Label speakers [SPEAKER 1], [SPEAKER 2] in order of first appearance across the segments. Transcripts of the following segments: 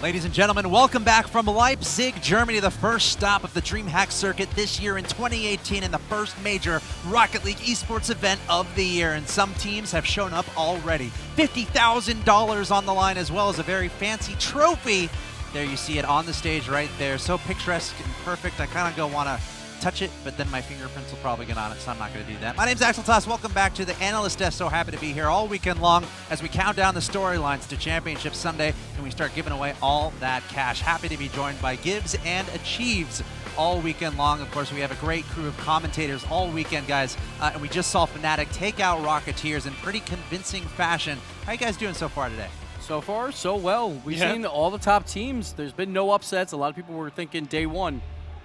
[SPEAKER 1] Ladies and gentlemen, welcome back from Leipzig, Germany, the first stop of the DreamHack circuit this year in 2018 and the first major Rocket League esports event of the year. And some teams have shown up already. $50,000 on the line, as well as a very fancy trophy. There you see it on the stage right there. So picturesque and perfect. I kind of want to touch it, but then my fingerprints will probably get on it, so I'm not going to do that. My name's Axel Toss. Welcome back to the Analyst Desk. So happy to be here all weekend long as we count down the storylines to Championship Sunday and we start giving away all that cash. Happy to be joined by Gibbs and Achieves all weekend long. Of course, we have a great crew of commentators all weekend, guys, and we just saw Fnatic take out Rocketeers in pretty convincing fashion. How you guys doing so far today?
[SPEAKER 2] So far, so well. We've seen all the top teams. There's been no upsets. A lot of people were thinking day one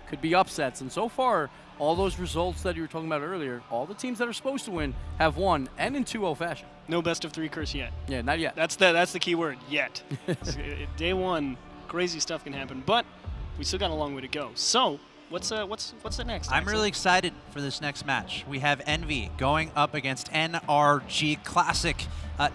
[SPEAKER 2] could be upsets, and so far, all those results that you were talking about earlier, all the teams that are supposed to win have won, and in 2-0 fashion.
[SPEAKER 3] No best of 3 curse yet.
[SPEAKER 2] Yeah, not yet.
[SPEAKER 3] That's the key word, yet. Day one, crazy stuff can happen, but we still got a long way to go. So, what's the next?
[SPEAKER 1] I'm really excited for this next match. We have EnVy going up against NRG, classic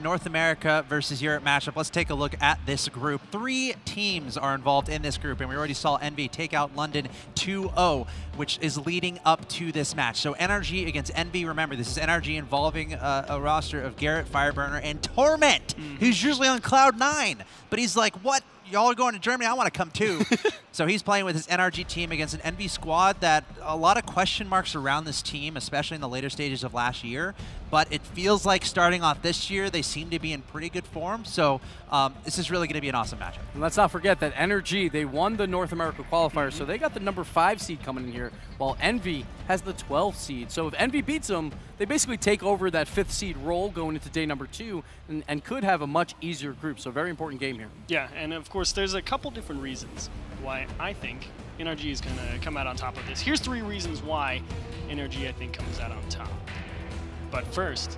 [SPEAKER 1] North America versus Europe matchup. Let's take a look at this group. 3 teams are involved in this group, and we already saw EnVy take out London 2-0, which is leading up to this match. So NRG against EnVy. Remember, this is NRG involving a roster of Garrett, Fireburner, and Torment, who's usually on Cloud 9. But he's like, what? Y'all are going to Germany? I want to come too. So he's playing with his NRG team against an EnVy squad that a lot of question marks around this team, especially in the later stages of last year. But it feels like starting off this year, they seem to be in pretty good form. So this is really going to be an awesome matchup.
[SPEAKER 2] And let's not forget that NRG, they won the North America qualifier, so they got the number 5 seed coming in here, while EnVy has the 12th seed. So if EnVy beats them, they basically take over that 5th seed role going into day number 2 and could have a much easier group. So very important game here.
[SPEAKER 3] Yeah, and of course, there's a couple different reasons why I think NRG is going to come out on top of this. Here's 3 reasons why NRG, I think, comes out on top. But first,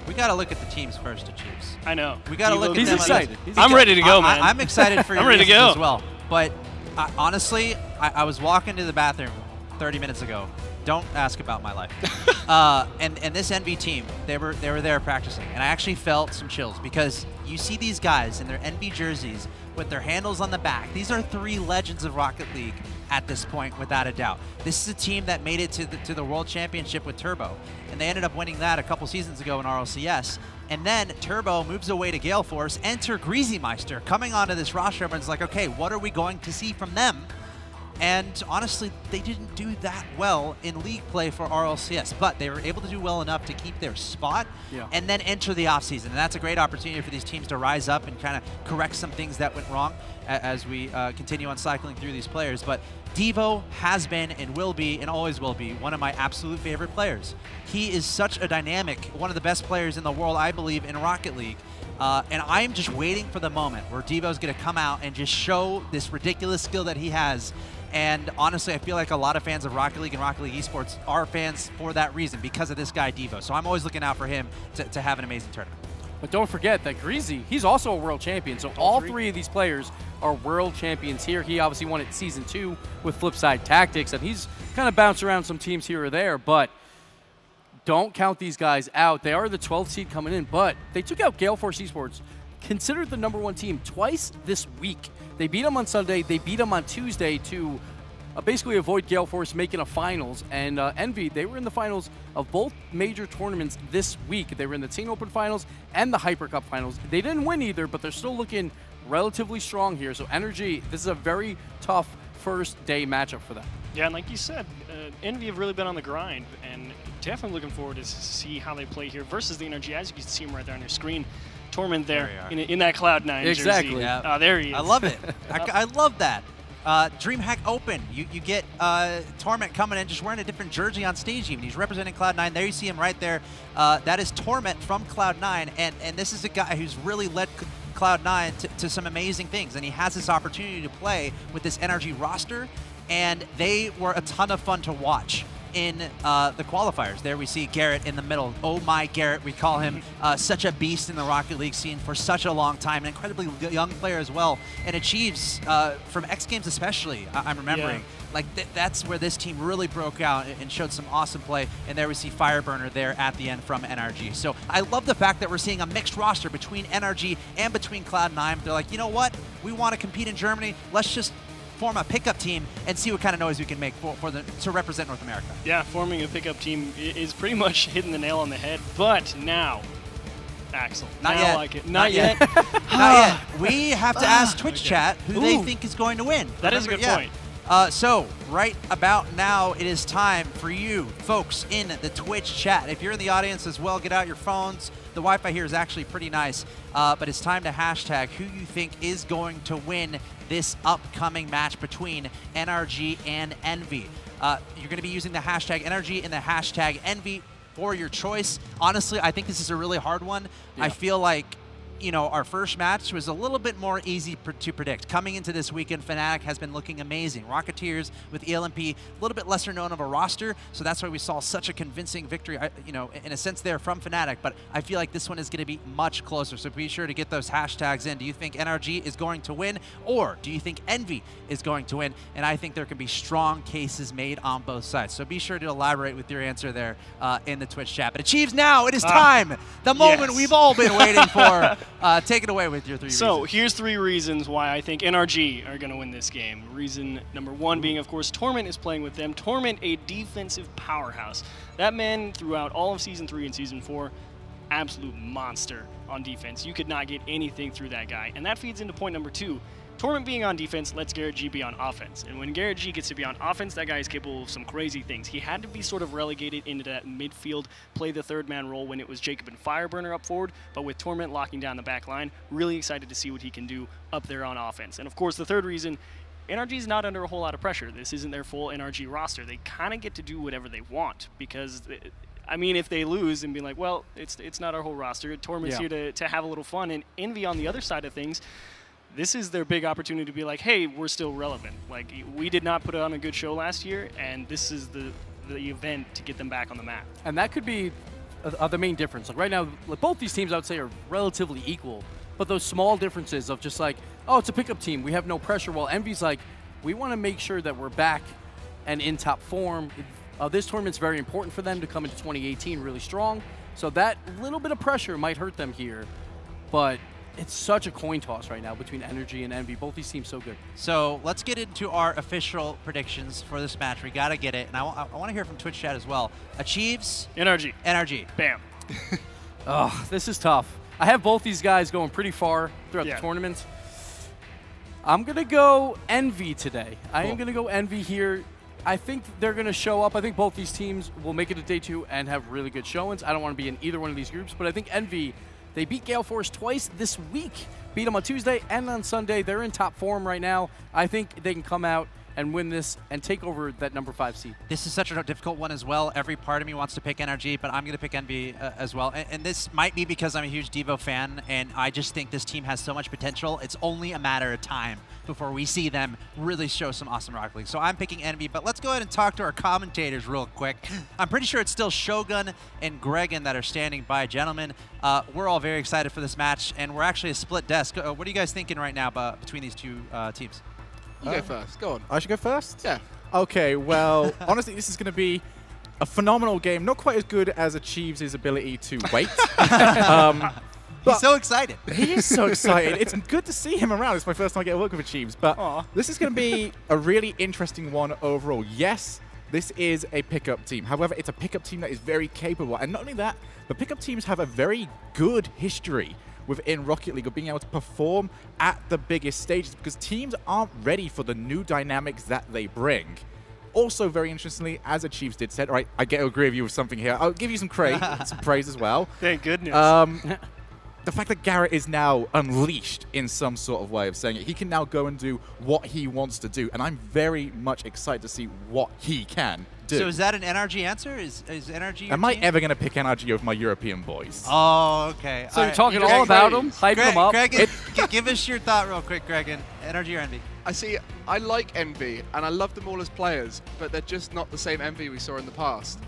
[SPEAKER 1] we got to look at the teams first, Achieves.
[SPEAKER 3] I know.
[SPEAKER 1] We got to look at
[SPEAKER 2] He's
[SPEAKER 1] them.
[SPEAKER 2] excited.
[SPEAKER 3] I'm ready to go, man.
[SPEAKER 1] I'm excited for your
[SPEAKER 3] I'm ready to go
[SPEAKER 1] as well. But honestly, I was walking to the bathroom 30 minutes ago. Don't ask about my life. And this EnVy team, they were there practicing, and I actually felt some chills because you see these guys in their EnVy jerseys with their handles on the back. These are 3 legends of Rocket League at this point, without a doubt. This is a team that made it to the World Championship with Turbo, and they ended up winning that a couple seasons ago in RLCS. And then Turbo moves away to Gale Force, enter Greasymeister coming onto this roster. Everyone's like, okay, what are we going to see from them? And honestly, they didn't do that well in league play for RLCS, but they were able to do well enough to keep their spot and then enter the offseason. And that's a great opportunity for these teams to rise up and kind of correct some things that went wrong as we continue on cycling through these players. But Devo has been and will be and always will be one of my absolute favorite players. He is such a dynamic, one of the best players in the world, I believe, in Rocket League. And I'm just waiting for the moment where Devo's going to come out and just show this ridiculous skill that he has. And honestly, I feel like a lot of fans of Rocket League and Rocket League esports are fans for that reason, because of this guy, Devo. So I'm always looking out for him to have an amazing tournament.
[SPEAKER 2] But don't forget that Greasy, he's also a world champion. So all 3 of these players are world champions here. He obviously won it Season 2 with Flipside Tactics, and he's kind of bounced around some teams here or there, but don't count these guys out. They are the 12th seed coming in, but they took out Gale Force Esports, considered the #1 team twice this week. They beat them on Sunday, they beat them on Tuesday to basically avoid Gale Force making a finals. And EnVy, they were in the finals of both major tournaments this week. They were in the Teen Open finals and the Hyper Cup finals. They didn't win either, but they're still looking relatively strong here. So NRG, this is a very tough first day matchup for them.
[SPEAKER 3] Yeah, and like you said, EnVy have really been on the grind, and definitely looking forward to see how they play here versus the NRG. As you can see him right there on your screen, Torment there in that Cloud 9
[SPEAKER 2] exactly.
[SPEAKER 3] jersey.
[SPEAKER 1] Yeah.
[SPEAKER 3] There he is.
[SPEAKER 1] I love it. I love that. DreamHack Open, you get Torment coming in just wearing a different jersey on stage even. He's representing Cloud 9. There you see him right there. That is Torment from Cloud 9, and this is a guy who's really led Cloud 9 to some amazing things, and he has this opportunity to play with this NRG roster, and they were a ton of fun to watch. in the qualifiers. There we see Garrett in the middle. Oh my Garrett, we call him such a beast in the Rocket League scene for such a long time, an incredibly young player as well, and achieves, from X Games especially, I'm remembering, like that's where this team really broke out and showed some awesome play, and there we see Fireburner there at the end from NRG. So I love the fact that we're seeing a mixed roster between NRG and between Cloud9. They're like, you know what, we want to compete in Germany, let's just form a pickup team and see what kind of noise we can make to represent North America. Yeah,
[SPEAKER 3] forming a pickup team is pretty much hitting the nail on the head, but now, Axel.
[SPEAKER 1] Not yet.
[SPEAKER 3] Like it. Not yet.
[SPEAKER 1] Not yet. We have to ask Twitch chat who they think is going to win.
[SPEAKER 3] That is a good point.
[SPEAKER 1] So right about now, it is time for you folks in the Twitch chat. If you're in the audience as well, get out your phones. The Wi-Fi here is actually pretty nice, but it's time to hashtag who you think is going to win this upcoming match between NRG and EnVy. You're going to be using the hashtag NRG and the hashtag EnVy for your choice. Honestly, I think this is a really hard one. Yeah. I feel like, you know, our first match was a little bit more easy to predict. Coming into this weekend, Fnatic has been looking amazing. Rocketeers with ELMP, a little bit lesser known of a roster, so that's why we saw such a convincing victory, you know, in a sense there from Fnatic, but I feel like this one is going to be much closer, so be sure to get those hashtags in. Do you think NRG is going to win, or do you think EnVy is going to win? And I think there can be strong cases made on both sides, so be sure to elaborate with your answer there in the Twitch chat. But Achieves, now it is time, the moment we've all been waiting for. Take it away with your 3 reasons.
[SPEAKER 3] So here's 3 reasons why I think NRG are going to win this game. Reason number 1 being, of course, Torment is playing with them. Torment, a defensive powerhouse. That man, throughout all of Season 3 and Season 4, absolute monster on defense. You could not get anything through that guy. And that feeds into point number 2. Torment being on defense lets Garrett G be on offense. And when Garrett G gets to be on offense, that guy is capable of some crazy things. He had to be sort of relegated into that midfield, play the third man role when it was Jacob and Fireburner up forward, but with Torment locking down the back line, really excited to see what he can do up there on offense. And of course, the third reason, NRG is not under a whole lot of pressure. This isn't their full NRG roster. They kind of get to do whatever they want because, I mean, if they lose and be like, well, it's not our whole roster. Torment's here to have a little fun. And EnVy on the other side of things, this is their big opportunity to be like, hey, we're still relevant. Like, we did not put on a good show last year, and this is the event to get them back on the map.
[SPEAKER 2] And that could be the main difference. Like right now, like both these teams I would say are relatively equal, but those small differences of just like, oh, it's a pickup team, we have no pressure, while EnVy's like, we want to make sure that we're back and in top form. This tournament's very important for them to come into 2018 really strong, so that little bit of pressure might hurt them here, but it's such a coin toss right now between NRG and EnVy. Both these teams so good.
[SPEAKER 1] So let's get into our official predictions for this match. We got to get it. And I want to hear from Twitch chat as well. Achieves?
[SPEAKER 3] NRG.
[SPEAKER 1] NRG.
[SPEAKER 3] Bam.
[SPEAKER 2] Oh, this is tough. I have both these guys going pretty far throughout the tournament. I'm going to go EnVy today. I am going to go EnVy here. I think they're going to show up. I think both these teams will make it to day 2 and have really good showings. I don't want to be in either one of these groups, but I think EnVy, they beat Gale Force twice this week. Beat them on Tuesday and on Sunday. They're in top form right now. I think they can come out and win this and take over that number 5 seed.
[SPEAKER 1] This is such a difficult one as well. Every part of me wants to pick NRG, but I'm going to pick EnVy as well. And this might be because I'm a huge Devo fan, and I just think this team has so much potential. It's only a matter of time before we see them really show some awesome Rocket League. So I'm picking EnVy, but let's go ahead and talk to our commentators real quick. I'm pretty sure it's still Shogun and Gregan that are standing by. Gentlemen, we're all very excited for this match, and we're actually a split desk. What are you guys thinking right now between these two teams?
[SPEAKER 4] You go first. Go on.
[SPEAKER 5] I should go first?
[SPEAKER 4] Yeah.
[SPEAKER 5] Okay, well, honestly, this is going to be a phenomenal game. Not quite as good as Achieves' ability to wait.
[SPEAKER 1] He's so excited.
[SPEAKER 5] He is so excited. It's good to see him around. It's my first time I get to work with Achieves. But this is going to be a really interesting one overall. Yes, this is a pickup team. However, it's a pickup team that is very capable. And not only that, but pickup teams have a very good history within Rocket League of being able to perform at the biggest stages because teams aren't ready for the new dynamics that they bring. Also, very interestingly, as Achieves did said, all right, I get to agree with you with something here. I'll give you some praise as well.
[SPEAKER 3] Thank goodness.
[SPEAKER 5] The fact that Garrett is now unleashed in some sort of way of saying it, he can now go and do what he wants to do, and I'm very much excited to see what he can do.
[SPEAKER 1] So is that an NRG answer? Is NRG your
[SPEAKER 5] Am I
[SPEAKER 1] team?
[SPEAKER 5] ever going to pick NRG over my European boys?
[SPEAKER 1] Oh, okay.
[SPEAKER 2] So you're talking all about them, hyping them up.
[SPEAKER 1] Greg, give us your thought real quick, Greg. NRG or Envy?
[SPEAKER 4] I see. I like Envy, and I love them all as players, but they're just not the same Envy we saw in the past.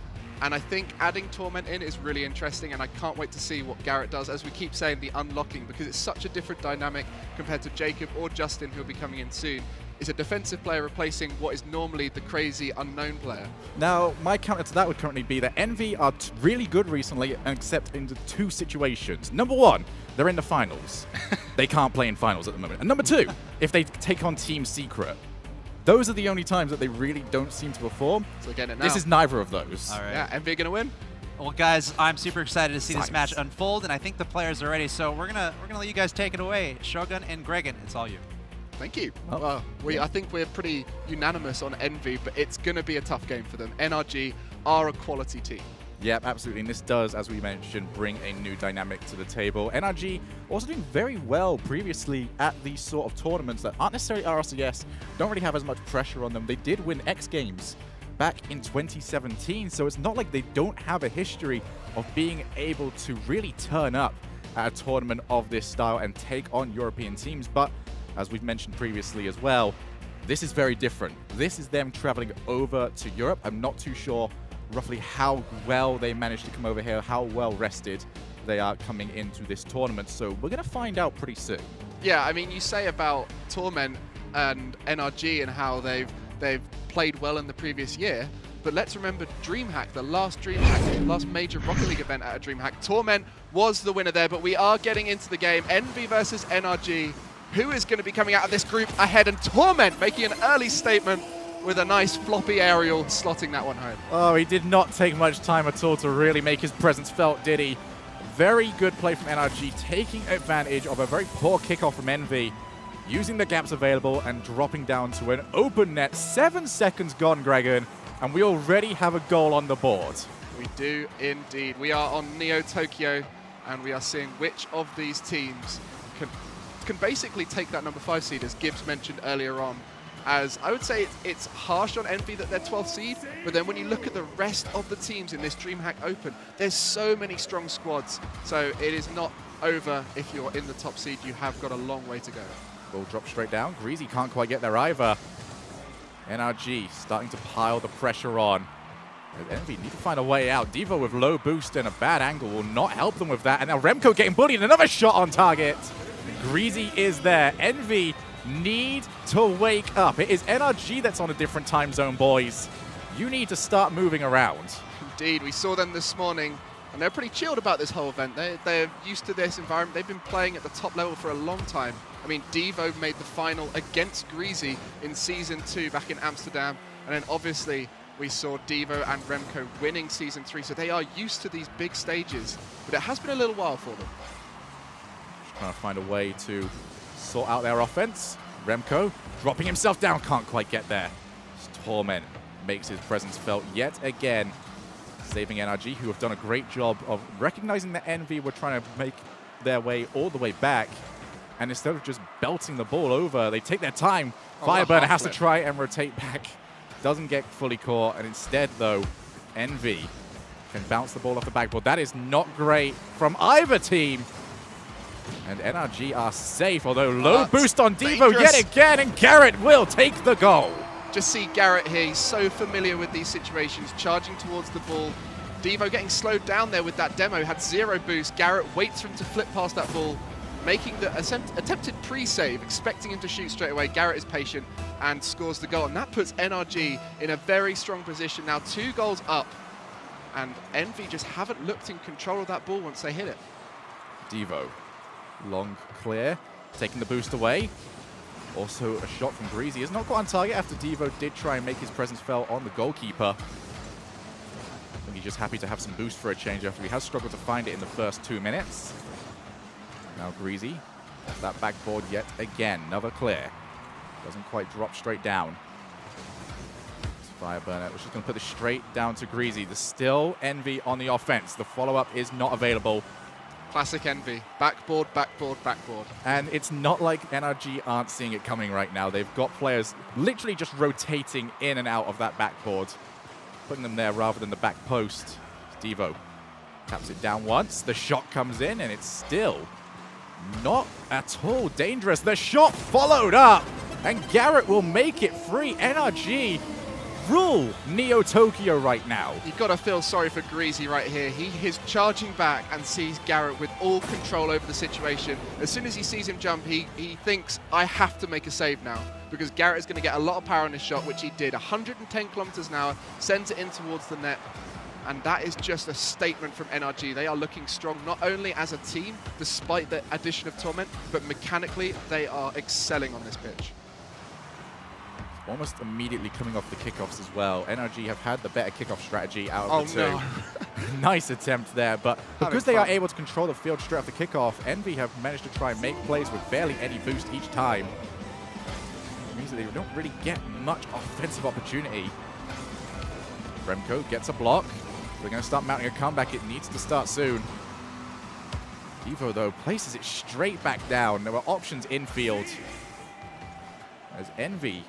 [SPEAKER 4] And I think adding Torment in is really interesting, and I can't wait to see what Garrett does, as we keep saying, the unlocking, because it's such a different dynamic compared to Jacob or Justin, who'll be coming in soon. It's a defensive player replacing what is normally the crazy unknown player.
[SPEAKER 5] Now, my counter to that would currently be that Envy are really good recently, except in the two situations. Number one, they're in the finals. They can't play in finals at the moment. And number two, if they take on Team Secret. Those are the only times that they really don't seem to perform.
[SPEAKER 4] So get it now.
[SPEAKER 5] This is neither of those.
[SPEAKER 1] All right.
[SPEAKER 4] Yeah, Envy gonna win.
[SPEAKER 1] Well, guys, I'm super excited to see this
[SPEAKER 5] Science.
[SPEAKER 1] match unfold, and I think the players are ready. So we're gonna let you guys take it away. Shogun and Gregan, it's all you.
[SPEAKER 4] Thank you.
[SPEAKER 5] Oh.
[SPEAKER 4] Well, I think we're pretty unanimous on Envy, but it's going to be a tough game for them. NRG are a quality team.
[SPEAKER 5] Yep, absolutely. And this does, as we mentioned, bring a new dynamic to the table. NRG also doing very well previously at these sort of tournaments that aren't necessarily RCS, don't really have as much pressure on them. They did win X Games back in 2017, so it's not like they don't have a history of being able to really turn up at a tournament of this style and take on European teams. But as we've mentioned previously as well, this is very different. This is them traveling over to Europe. I'm not too sure roughly how well they managed to come over here, how well rested they are coming into this tournament. So we're going to find out pretty soon.
[SPEAKER 4] Yeah, I mean, you say about Torment and NRG and how they've played well in the previous year, but let's remember DreamHack, the last major Rocket League event at a DreamHack. Torment was the winner there, but we are getting into the game. Envy versus NRG. Who is going to be coming out of this group ahead? And Torment making an early statement with a nice floppy aerial, slotting that one home.
[SPEAKER 5] Oh, he did not take much time at all to really make his presence felt, did he? Very good play from NRG, taking advantage of a very poor kickoff from Envy, using the gaps available and dropping down to an open net. 7 seconds gone, Gregan, and we already have a goal on the board.
[SPEAKER 4] We do indeed. We are on Neo Tokyo, and we are seeing which of these teams can basically take that number 5 seed, as Gibbs mentioned earlier on. As I would say, it's harsh on Envy that they're 12th seed, but then when you look at the rest of the teams in this DreamHack Open, there's so many strong squads. So it is not over if you're in the top seed. You have got a long way to go.
[SPEAKER 5] Ball drops straight down. Greasy can't quite get there either. NRG starting to pile the pressure on. Envy need to find a way out. Devo with low boost and a bad angle will not help them with that. And now Remco getting bullied. Another shot on target. Greasy is there. Envy need to wake up. It is NRG that's on a different time zone, boys. You need to start moving around.
[SPEAKER 4] Indeed, we saw them this morning, and they're pretty chilled about this whole event. They're used to this environment. They've been playing at the top level for a long time. I mean, Devo made the final against Greasy in Season 2 back in Amsterdam, and then obviously we saw Devo and Remco winning Season 3, so they are used to these big stages, but it has been a little while for them.
[SPEAKER 5] Just trying to find a way to sort out their offense. Remco dropping himself down, can't quite get there. Torment makes his presence felt yet again, saving NRG, who have done a great job of recognizing that Envy were trying to make their way all the way back, and instead of just belting the ball over, they take their time. Fireburner has to try and rotate back. Doesn't get fully caught, and instead, though, Envy can bounce the ball off the backboard. That is not great from either team. And NRG are safe, although low boost on Devo yet again, and Garrett will take the goal.
[SPEAKER 4] Just see Garrett here, he's so familiar with these situations, charging towards the ball. Devo getting slowed down there with that demo, had 0 boost. Garrett waits for him to flip past that ball, making the attempted pre-save, expecting him to shoot straight away. Garrett is patient and scores the goal, and that puts NRG in a very strong position. Now 2 goals up, and Envy just haven't looked in control of that ball once they hit it.
[SPEAKER 5] Devo, long clear, taking the boost away. Also a shot from Greasy is not quite on target after Devo did try and make his presence felt on the goalkeeper. I think he's just happy to have some boost for a change after he has struggled to find it in the first 2 minutes. Now Greasy, that backboard yet again, another clear. Doesn't quite drop straight down. Fireburner, which is going to put this straight down to Greasy. There's still Envy on the offense. The follow-up is not available.
[SPEAKER 4] Classic Envy. Backboard, backboard, backboard.
[SPEAKER 5] And it's not like NRG aren't seeing it coming right now. They've got players literally just rotating in and out of that backboard. putting them there rather than the back post. Devo taps it down once. The shot comes in, and it's still not at all dangerous. The shot followed up, and Garrett will make it free. NRG rule Neo Tokyo right now.
[SPEAKER 4] You've got to feel sorry for Greasy right here. He is charging back and sees Garrett with all control over the situation. As soon as he sees him jump, he thinks, I have to make a save now, because Garrett is going to get a lot of power on his shot, which he did. 110 kilometers an hour, sends it in towards the net. And that is just a statement from NRG. They are looking strong, not only as a team, despite the addition of Torment, but mechanically, they are excelling on this pitch.
[SPEAKER 5] Almost immediately coming off the kickoffs as well. NRG have had the better kickoff strategy out of the two.
[SPEAKER 4] No.
[SPEAKER 5] Nice attempt there, but because they are able to control the field straight off the kickoff, Envy have managed to try and make plays with barely any boost each time. It means that they don't really get much offensive opportunity. Remco gets a block. They're going to start mounting a comeback. It needs to start soon. Devo, though, places it straight back down. There were options infield. As Envy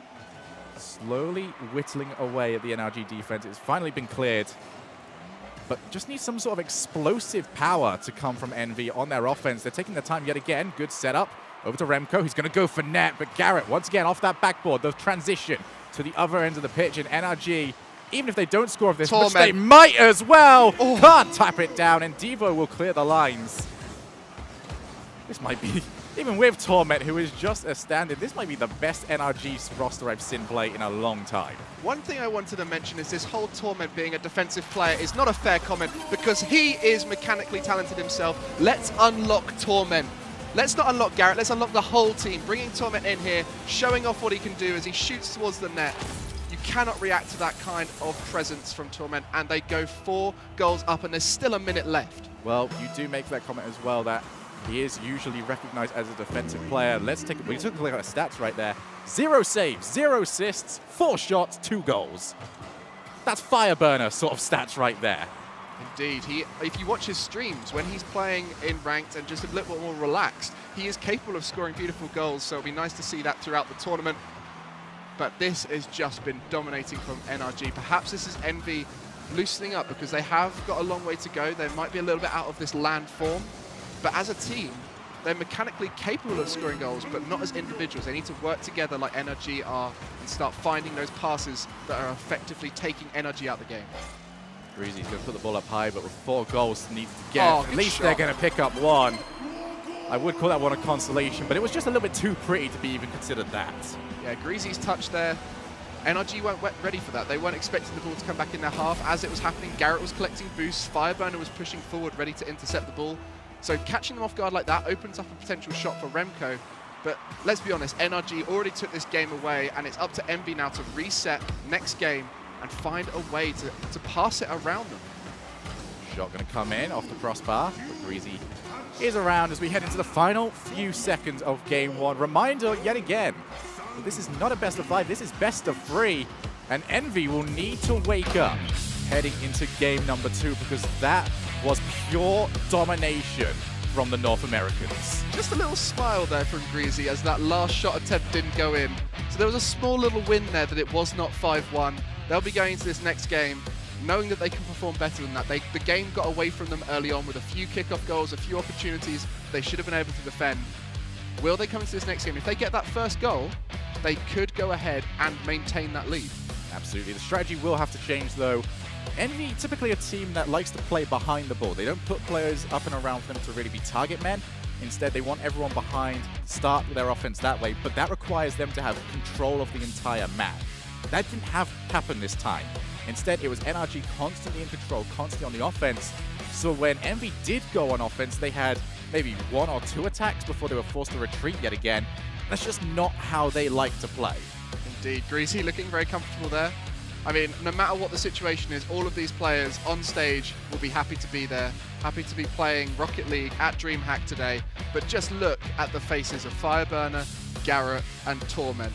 [SPEAKER 5] slowly whittling away at the NRG defense. It's finally been cleared. But just needs some sort of explosive power to come from Envy on their offense. They're taking their time yet again. Good setup. Over to Remco. He's going to go for net. But Garrett, once again, off that backboard. The transition to the other end of the pitch. And NRG, even if they don't score off this, which they might as well, can't tap it down. And Devo will clear the lines. This might be, even with Torment, who is just a standard, this might be the best NRG roster I've seen play in a long time.
[SPEAKER 4] One thing I wanted to mention is this whole Torment being a defensive player is not a fair comment, because he is mechanically talented himself. Let's unlock Torment. Let's not unlock Garrett, let's unlock the whole team. Bringing Torment in here, showing off what he can do as he shoots towards the net. You cannot react to that kind of presence from Torment, and they go 4 goals up, and there's still a minute left.
[SPEAKER 5] Well, you do make that comment as well, that he is usually recognized as a defensive player. Let's take we took a look at the stats right there. 0 saves, 0 assists, 4 shots, 2 goals. That's Fireburner sort of stats right there.
[SPEAKER 4] Indeed. If you watch his streams, when he's playing in ranked and just a little bit more relaxed, he is capable of scoring beautiful goals, so it'll be nice to see that throughout the tournament. But this has just been dominating from NRG. Perhaps this is Envy loosening up, because they have got a long way to go. They might be a little bit out of this land form. But as a team, they're mechanically capable of scoring goals, but not as individuals. They need to work together like NRG are and start finding those passes that are effectively taking NRG out of the game.
[SPEAKER 5] Greasy's going to put the ball up high, but with 4 goals needs to get. At least they're going to pick up 1. I would call that one a consolation, but it was just a little bit too pretty to be even considered that.
[SPEAKER 4] Yeah, Greasy's touch there. NRG weren't ready for that. They weren't expecting the ball to come back in their half. As it was happening, Garrett was collecting boosts. Fireburner was pushing forward, ready to intercept the ball. So catching them off guard like that opens up a potential shot for Remco. But let's be honest, NRG already took this game away, and it's up to Envy now to reset next game and find a way to pass it around them.
[SPEAKER 5] Shot going to come in off the crossbar, but Greasy is around as we head into the final few seconds of game 1. Reminder yet again, this is not a best of 5, this is best of 3, and Envy will need to wake up heading into game number 2, because that was pure domination from the North Americans.
[SPEAKER 4] Just a little smile there from Greasy as that last shot attempt didn't go in. So there was a small little win there that it was not 5-1. They'll be going into this next game knowing that they can perform better than that. The game got away from them early on with a few kickoff goals, a few opportunities they should have been able to defend. Will they come into this next game? If they get that first goal, they could go ahead and maintain that lead.
[SPEAKER 5] Absolutely. The strategy will have to change, though. Envy, typically a team that likes to play behind the ball. They don't put players up and around for them to really be target men. Instead, they want everyone behind, start their offense that way, but that requires them to have control of the entire map. That didn't happen this time. Instead, it was NRG constantly in control, constantly on the offense. So when Envy did go on offense, they had maybe 1 or 2 attacks before they were forced to retreat yet again. That's just not how they like to play.
[SPEAKER 4] Indeed. Greasy looking very comfortable there. I mean, no matter what the situation is, all of these players on stage will be happy to be there, happy to be playing Rocket League at DreamHack today. But just look at the faces of Fireburner, Garrett, and Torment.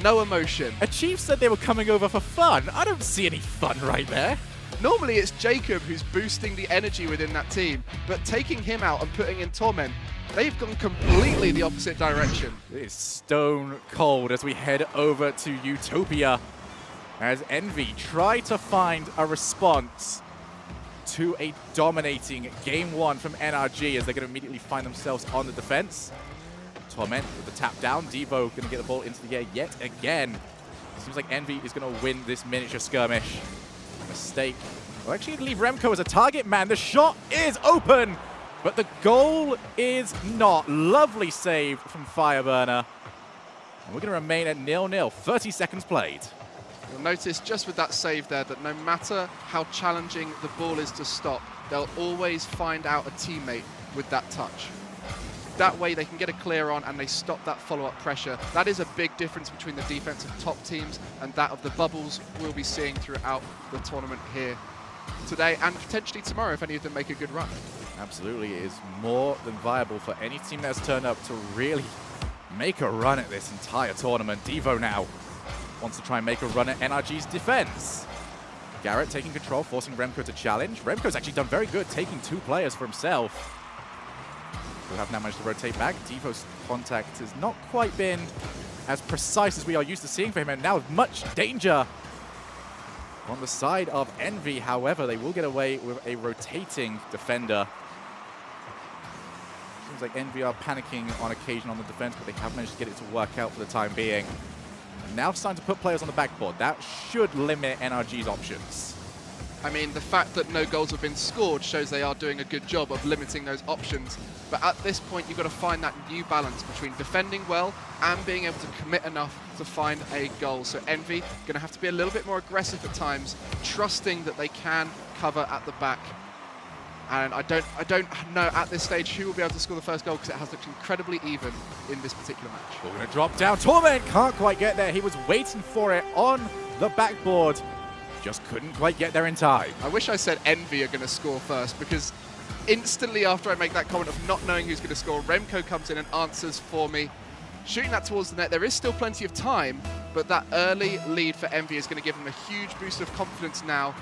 [SPEAKER 4] No emotion.
[SPEAKER 5] Achieve said they were coming over for fun. I don't see any fun right there.
[SPEAKER 4] Normally it's Jacob who's boosting the energy within that team, but taking him out and putting in Torment, they've gone completely the opposite direction.
[SPEAKER 5] It's stone cold as we head over to Utopia. as EnVy try to find a response to a dominating Game 1 from NRG, as they're going to immediately find themselves on the defense. Torment with the tap down. Devo going to get the ball into the air yet again. Seems like EnVy is going to win this miniature skirmish. Mistake. Well, actually, leave Remco as a target man. The shot is open, but the goal is not. Lovely save from Fireburner. And we're going to remain at 0-0. 30 seconds played.
[SPEAKER 4] You'll notice just with that save there that no matter how challenging the ball is to stop, they'll always find out a teammate with that touch. That way they can get a clear on and they stop that follow-up pressure. That is a big difference between the defensive top teams and that of the bubbles we'll be seeing throughout the tournament here today and potentially tomorrow if any of them make a good run.
[SPEAKER 5] Absolutely, it is more than viable for any team that's turned up to really make a run at this entire tournament. Devo now wants to try and make a run at NRG's defense. Garrett taking control, forcing Remco to challenge. Remco's actually done very good, taking 2 players for himself. Who have now managed to rotate back. Devo's contact has not quite been as precise as we are used to seeing for him, and now much danger on the side of EnVy. However, they will get away with a rotating defender. Seems like EnVy are panicking on occasion on the defense, but they have managed to get it to work out for the time being. And now starting to put players on the backboard. That should limit NRG's options.
[SPEAKER 4] I mean, the fact that no goals have been scored shows they are doing a good job of limiting those options. But at this point, you've got to find that new balance between defending well and being able to commit enough to find a goal. So EnVy going to have to be a little bit more aggressive at times, trusting that they can cover at the back. And I don't know at this stage who will be able to score the first goal because it has looked incredibly even in this particular match.
[SPEAKER 5] We're going to drop down. Torment can't quite get there. He was waiting for it on the backboard. Just couldn't quite get there in time.
[SPEAKER 4] I wish I said EnVy are going to score first, because instantly after I make that comment of not knowing who's going to score, Remco comes in and answers for me. Shooting that towards the net, there is still plenty of time, but that early lead for EnVy is going to give them a huge boost of confidence now.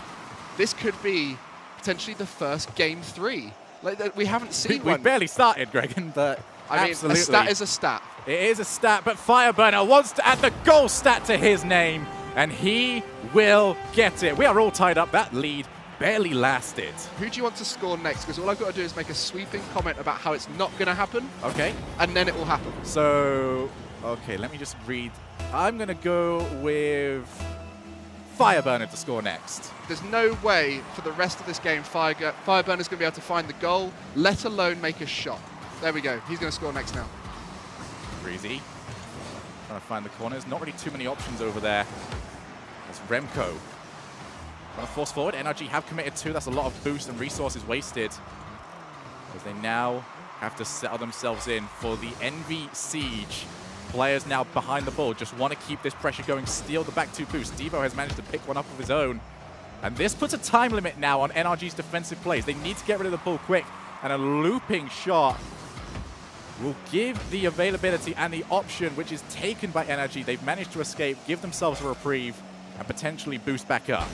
[SPEAKER 4] This could be potentially the first Game 3. Like, we haven't seen one.
[SPEAKER 5] We barely started, Gregan, but
[SPEAKER 4] I mean,
[SPEAKER 5] absolutely.
[SPEAKER 4] a stat is a stat.
[SPEAKER 5] It is a stat, but Fireburner wants to add the goal stat to his name, and he will get it. We are all tied up. That lead barely lasted.
[SPEAKER 4] Who do you want to score next? Because all I've got to do is make a sweeping comment about how it's not going to happen.
[SPEAKER 5] Okay.
[SPEAKER 4] And then it will happen.
[SPEAKER 5] So, okay, let me just read. I'm going to go with Fireburner to score next.
[SPEAKER 4] There's no way for the rest of this game Fireburner's going to be able to find the goal, let alone make a shot. There we go. He's going to score next now.
[SPEAKER 5] Breezy. Trying to find the corners. Not really too many options over there. That's Remco. Trying to force forward. NRG have committed 2. That's a lot of boost and resources wasted, as they now have to settle themselves in for the EnVy siege. Players now behind the ball just want to keep this pressure going, steal the back 2 boost. Devo has managed to pick one up of his own. And this puts a time limit now on NRG's defensive plays. They need to get rid of the ball quick, and a looping shot will give the availability and the option, which is taken by NRG. They've managed to escape, give themselves a reprieve, and potentially boost back up.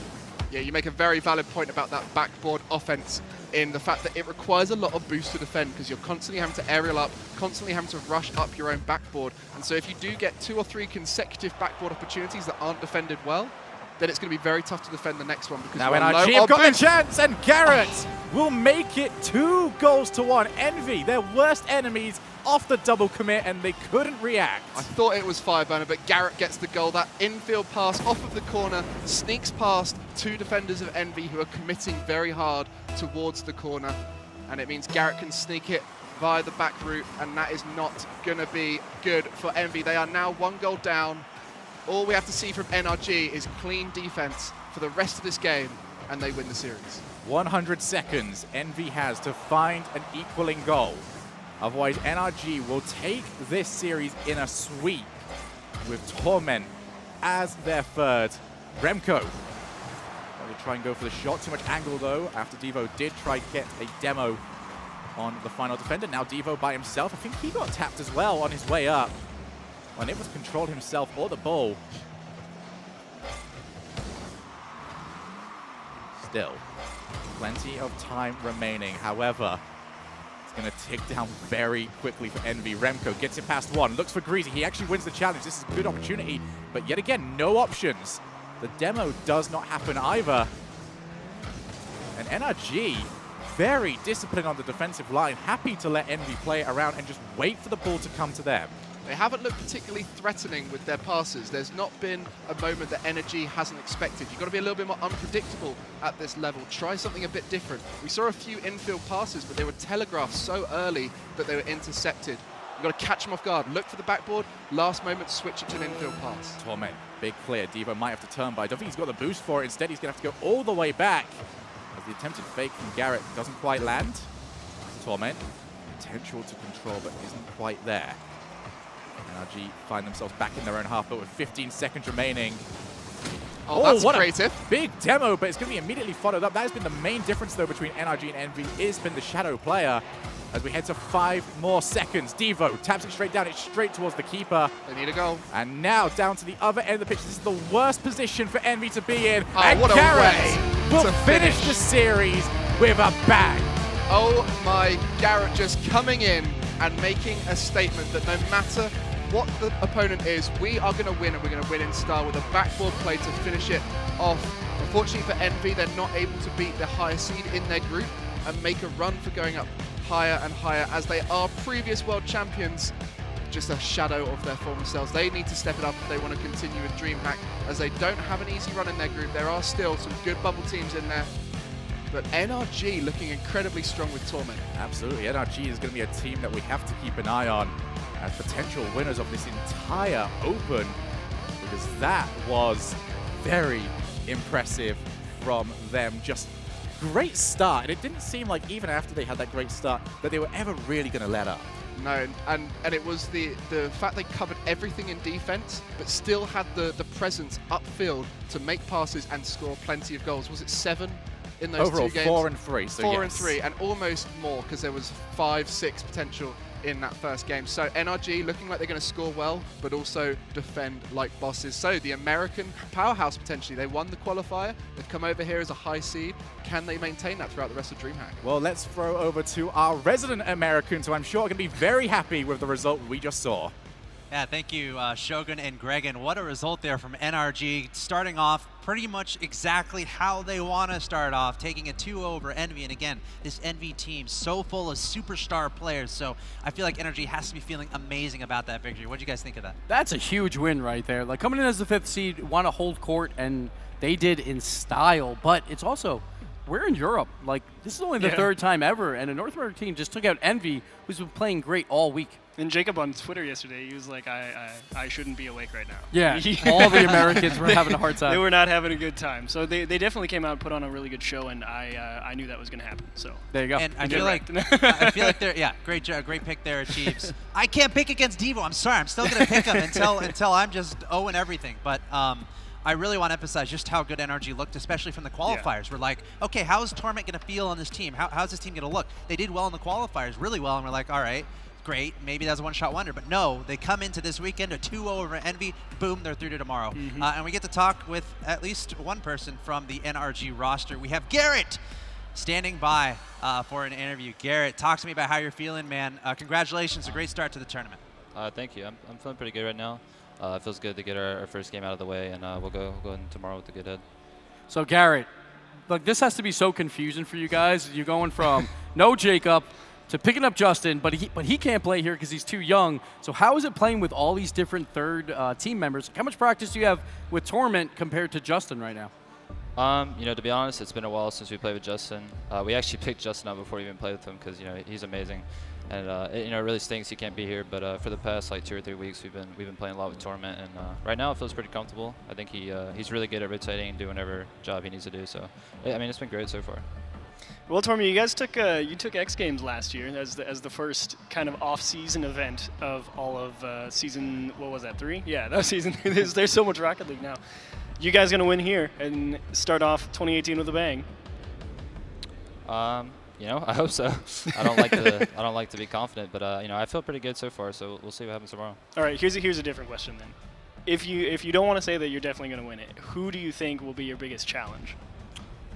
[SPEAKER 4] Yeah, you make a very valid point about that backboard offense in the fact that it requires a lot of boost to defend, because you're constantly having to aerial up, constantly having to rush up your own backboard. And so if you do get 2 or 3 consecutive backboard opportunities that aren't defended well, then it's going to be very tough to defend the next one. Because
[SPEAKER 5] now NRG have got the chance, and Garrett will make it 2 goals to 1. EnVy, their worst enemies, off the double commit, and they couldn't react.
[SPEAKER 4] I thought it was Fireburner, but Garrett gets the goal. That infield pass off of the corner sneaks past 2 defenders of EnVy who are committing very hard towards the corner, and it means Garrett can sneak it via the back route, and that is not going to be good for EnVy. They are now 1 goal down. All we have to see from NRG is clean defense for the rest of this game, and they win the series.
[SPEAKER 5] 100 seconds EnVy has to find an equaling goal. Otherwise, NRG will take this series in a sweep with Torment as their third. Remco will try and go for the shot. Too much angle, though, after Devo did try to get a demo on the final defender. Now Devo by himself. I think he got tapped as well on his way up, when it was controlled himself or the ball. Still, plenty of time remaining. However, it's going to tick down very quickly for EnVy. Remco gets it past 1, looks for Greasy. He actually wins the challenge. This is a good opportunity, but yet again, no options the demo does not happen either. And NRG, very disciplined on the defensive line, happy to let Envy play it around and just wait for the ball to come to them.
[SPEAKER 4] They haven't looked particularly threatening with their passes. There's not been a moment that NRG hasn't expected. You've got to be a little bit more unpredictable at this level. Try something a bit different. We saw a few infield passes, but they were telegraphed so early that they were intercepted. You've got to catch them off guard. Look for the backboard. Last moment, switch it to an infield pass.
[SPEAKER 5] Torment, big clear. Devo might have to turn, but I don't think he's got the boost for it. Instead, he's going to have to go all the way back. As the attempted fake from Garrett doesn't quite land. Torment, potential to control, but isn't quite there. NRG find themselves back in their own half, but with 15 seconds remaining.
[SPEAKER 4] Oh, that's
[SPEAKER 5] what
[SPEAKER 4] creative.
[SPEAKER 5] A big demo, but it's going to be immediately followed up. That has been the main difference, though, between NRG and Envy. It's been the shadow player. As we head to 5 more seconds, Devo taps it straight down. It's straight towards the keeper.
[SPEAKER 4] They need a goal.
[SPEAKER 5] And now down to the other end of the pitch. This is the worst position for Envy to be in.
[SPEAKER 4] Oh,
[SPEAKER 5] and
[SPEAKER 4] what a
[SPEAKER 5] Garrett
[SPEAKER 4] way
[SPEAKER 5] will
[SPEAKER 4] to
[SPEAKER 5] finish
[SPEAKER 4] finish
[SPEAKER 5] the series with a bang.
[SPEAKER 4] Oh my, Garrett just coming in and making a statement that no matter what the opponent is, we are going to win, and we're going to win in style with a backboard play to finish it off. Unfortunately for Envy, they're not able to beat the higher seed in their group and make a run for going up higher and higher, as they are previous world champions, just a shadow of their former selves. They need to step it up if they want to continue with DreamHack, as they don't have an easy run in their group. There are still some good bubble teams in there, but NRG looking incredibly strong with Torment.
[SPEAKER 5] Absolutely, NRG is going to be a team that we have to keep an eye on as potential winners of this entire Open, because that was very impressive from them. Just great start, and it didn't seem like even after they had that great start that they were ever really going to let up.
[SPEAKER 4] No, and it was the fact they covered everything in defense, but still had the presence upfield to make passes and score plenty of goals. Was it 7 in those
[SPEAKER 5] Overall,
[SPEAKER 4] 2 games?
[SPEAKER 5] 4 and 3. So
[SPEAKER 4] 4
[SPEAKER 5] yes.
[SPEAKER 4] and 3, and almost more, because there was 5, 6 potential in that first game. So NRG looking like they're going to score well, but also defend like bosses. So the American powerhouse potentially, they won the qualifier, they've come over here as a high seed. Can they maintain that throughout the rest of DreamHack?
[SPEAKER 5] Well, let's throw over to our resident Americans, who I'm sure are going to be very happy with the result we just saw.
[SPEAKER 1] Yeah, thank you, Shogun and Gregan. What a result there from NRG, starting off pretty much exactly how they want to start off, taking a 2 over Envy. And again, this Envy team so full of superstar players, so I feel like NRG has to be feeling amazing about that victory. What do you guys think of that?
[SPEAKER 2] That's a huge win right there. Like, coming in as the 5th seed, want to hold court, and they did in style, but it's also, we're in Europe. Like, this is only the 3rd time ever, and a North American team just took out Envy, who's been playing great all week.
[SPEAKER 3] And Jacob on Twitter yesterday, he was like, I shouldn't be awake right now.
[SPEAKER 2] Yeah, all the Americans were having a hard time.
[SPEAKER 3] They were not having a good time. So they definitely came out and put on a really good show, and I knew that was going to happen. So
[SPEAKER 2] there you go.
[SPEAKER 1] And I feel like they're, yeah, great great pick there, Chiefs. I can't pick against Devo. I'm sorry. I'm still going to pick them until I'm just 0 and everything. But I really want to emphasize just how good NRG looked, especially from the qualifiers. Yeah. We're like, okay, how is Torment going to feel on this team? How's this team going to look? They did well in the qualifiers, really well, and we're like, all right, great, maybe that's a one-shot wonder. But no, they come into this weekend, a 2-0 over Envy, boom, they're through to tomorrow. And we get to talk with at least one person from the NRG roster. We have Garrett standing by for an interview. Garrett, talk to me about how you're feeling, man. Congratulations, a great start to the tournament.
[SPEAKER 6] Thank you. I'm feeling pretty good right now. It feels good to get our first game out of the way, and we'll go in tomorrow with a good head.
[SPEAKER 2] So Garrett, look, this has to be so confusing for you guys. You're going from no Jacob to picking up Justin, but he can't play here because he's too young. So how is it playing with all these different third team members? How much practice do you have with Torment compared to Justin right now?
[SPEAKER 6] You know, to be honest, it's been a while since we played with Justin. We actually picked Justin up before we even played with him because, you know, he's amazing. And it really stinks he can't be here, but for the past like 2 or 3 weeks we've been playing a lot with Torment, and right now it feels pretty comfortable. I think he's really good at rotating and doing whatever job he needs to do. So I mean, it's been great so far.
[SPEAKER 3] Well, Torment, you guys took X Games last year as the first kind of off-season event of all of season. What was that, 3? Yeah, that was season 3. There's so much Rocket League now. You guys gonna win here and start off 2018 with a bang?
[SPEAKER 6] You know, I hope so. I don't like to be confident, but you know, I feel pretty good so far. So we'll see what happens tomorrow.
[SPEAKER 3] All right, here's a different question then. If you don't want to say that you're definitely going to win it, who do you think will be your biggest challenge?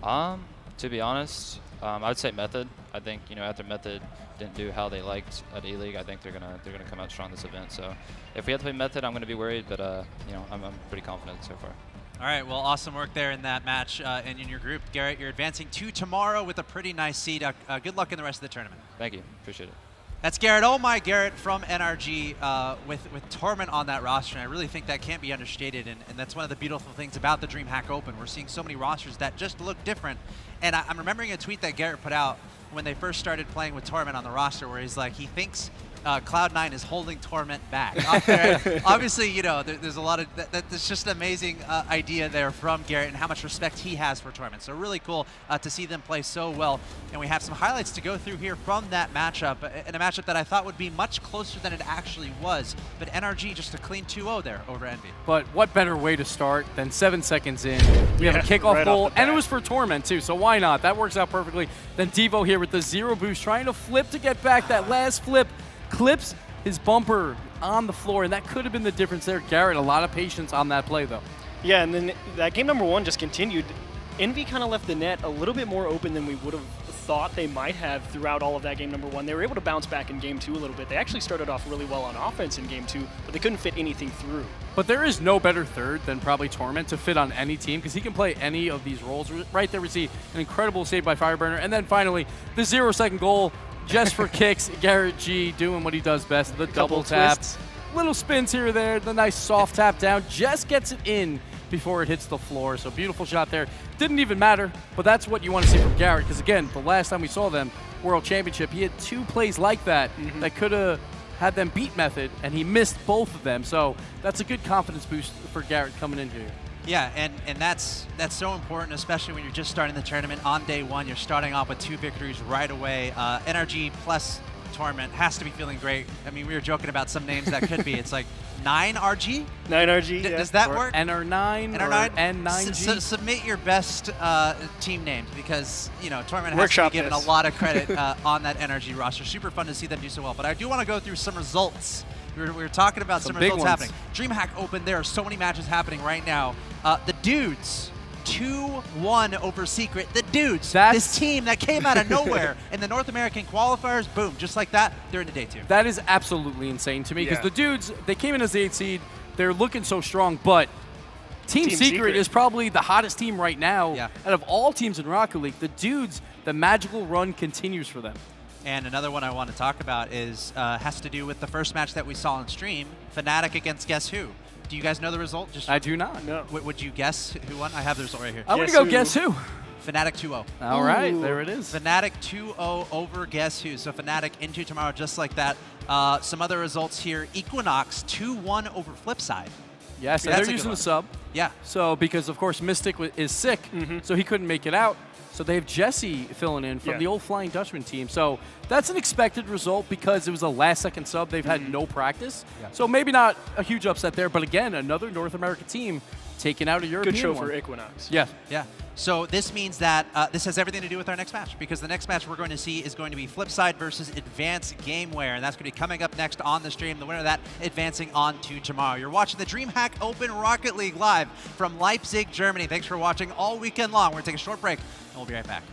[SPEAKER 6] To be honest, I would say Method. I think, you know, after Method didn't do how they liked at E-League, I think they're gonna come out strong this event. So if we have to play Method, I'm gonna be worried, but you know, I'm pretty confident so far.
[SPEAKER 1] All right, well, awesome work there in that match and in your group. Garrett, you're advancing to tomorrow with a pretty nice seed. Good luck in the rest of the tournament.
[SPEAKER 6] Thank you. Appreciate it.
[SPEAKER 1] That's Garrett. Oh my, Garrett from NRG with Torment on that roster. And I really think that can't be understated. And that's one of the beautiful things about the DreamHack Open. We're seeing so many rosters that just look different. And I'm remembering a tweet that Garrett put out when they first started playing with Torment on the roster, where he's like, he thinks Cloud9 is holding Torment back. Obviously, you know, there's a lot of that's just an amazing idea there from Garrett and how much respect he has for Torment. So really cool to see them play so well. And we have some highlights to go through here from that matchup, and a matchup that I thought would be much closer than it actually was. But NRG just a clean 2-0 there over Envy.
[SPEAKER 2] But what better way to start than 7 seconds in? We have a kickoff
[SPEAKER 3] right
[SPEAKER 2] goal, and it was for Torment too, so why not? That works out perfectly. Then Devo here with the 0 boost, trying to flip to get back. That last flip clips his bumper on the floor, and that could have been the difference there. Garrett, a lot of patience on that play, though.
[SPEAKER 3] Yeah, and then that game number 1 just continued. Envy kind of left the net a little bit more open than we would have thought they might have throughout all of that game number 1. They were able to bounce back in game 2 a little bit. They actually started off really well on offense in game 2, but they couldn't fit anything through.
[SPEAKER 2] But there is no better third than probably Torment to fit on any team, because he can play any of these roles. Right there we see an incredible save by Fireburner, and then finally the 0-second goal just for kicks. Garrett G doing what he does best, the double tap.
[SPEAKER 3] Twists.
[SPEAKER 2] Little spins here or there, the nice soft tap down, just gets it in before it hits the floor. So beautiful shot there. Didn't even matter, but that's what you want to see from Garrett, because again, the last time we saw them, World Championship, he had 2 plays like that that could have had them beat Method, and he missed both of them. So that's a good confidence boost for Garrett coming in here.
[SPEAKER 1] Yeah, and that's so important, especially when you're just starting the tournament on day 1. You're starting off with 2 victories right away. NRG plus Torment has to be feeling great. I mean, we were joking about some names that could be. It's like 9RG?
[SPEAKER 3] 9RG, yeah.
[SPEAKER 1] Does that
[SPEAKER 2] Or
[SPEAKER 1] work?
[SPEAKER 2] NR9 or N9G?
[SPEAKER 1] Submit your best team names, because, you know, Torment has
[SPEAKER 3] Workshop
[SPEAKER 1] to be given
[SPEAKER 3] this.
[SPEAKER 1] a lot of credit on that NRG roster. Super fun to see them do so well. But I do want to go through some results. We were talking about some
[SPEAKER 2] big
[SPEAKER 1] results
[SPEAKER 2] ones.
[SPEAKER 1] happening. DreamHack Open, there are so many matches happening right now. The Dudes, 2-1 over Secret. The Dudes, this team that came out of nowhere in the North American qualifiers, boom, just like that, they're into day 2.
[SPEAKER 2] That is absolutely insane to me, because
[SPEAKER 3] Yeah.
[SPEAKER 2] the Dudes, they came in as the 8th seed. They're looking so strong, but Team Secret is probably the hottest team right now out of all teams in Rocket League. The Dudes, the magical run continues for them.
[SPEAKER 1] And another one I want to talk about is has to do with the first match that we saw on stream, Fnatic against Guess Who. Do you guys know the result? Just
[SPEAKER 2] I do not.
[SPEAKER 3] No.
[SPEAKER 1] Would you guess who won? I have the result right here.
[SPEAKER 2] I'm going to go Guess Who.
[SPEAKER 1] Fnatic 2-0.
[SPEAKER 2] All right, there it is.
[SPEAKER 1] Fnatic 2-0 over Guess Who. So Fnatic into tomorrow just like that. Some other results here. Equinox 2-1 over Flipside.
[SPEAKER 2] Yes,
[SPEAKER 1] So
[SPEAKER 2] and
[SPEAKER 1] that's
[SPEAKER 2] they're
[SPEAKER 1] a good
[SPEAKER 2] using
[SPEAKER 1] one.
[SPEAKER 2] the sub.
[SPEAKER 1] Yeah.
[SPEAKER 2] So because, of course, Mystic is sick, so he couldn't make it out. So they have Jesse filling in from the old Flying Dutchman team. So that's an expected result, because it was a last-second sub. They've had no practice. So maybe not a huge upset there. But again, another North American team taking out a European
[SPEAKER 3] Good show
[SPEAKER 2] one.
[SPEAKER 3] for Equinox.
[SPEAKER 2] Yeah.
[SPEAKER 1] Yeah. So this means that this has everything to do with our next match, because the next match we're going to see is going to be Flipside versus Advanced Gameware, and that's going to be coming up next on the stream. The winner of that advancing on to tomorrow. You're watching the DreamHack Open Rocket League live from Leipzig, Germany. Thanks for watching all weekend long. We're going to take a short break, and we'll be right back.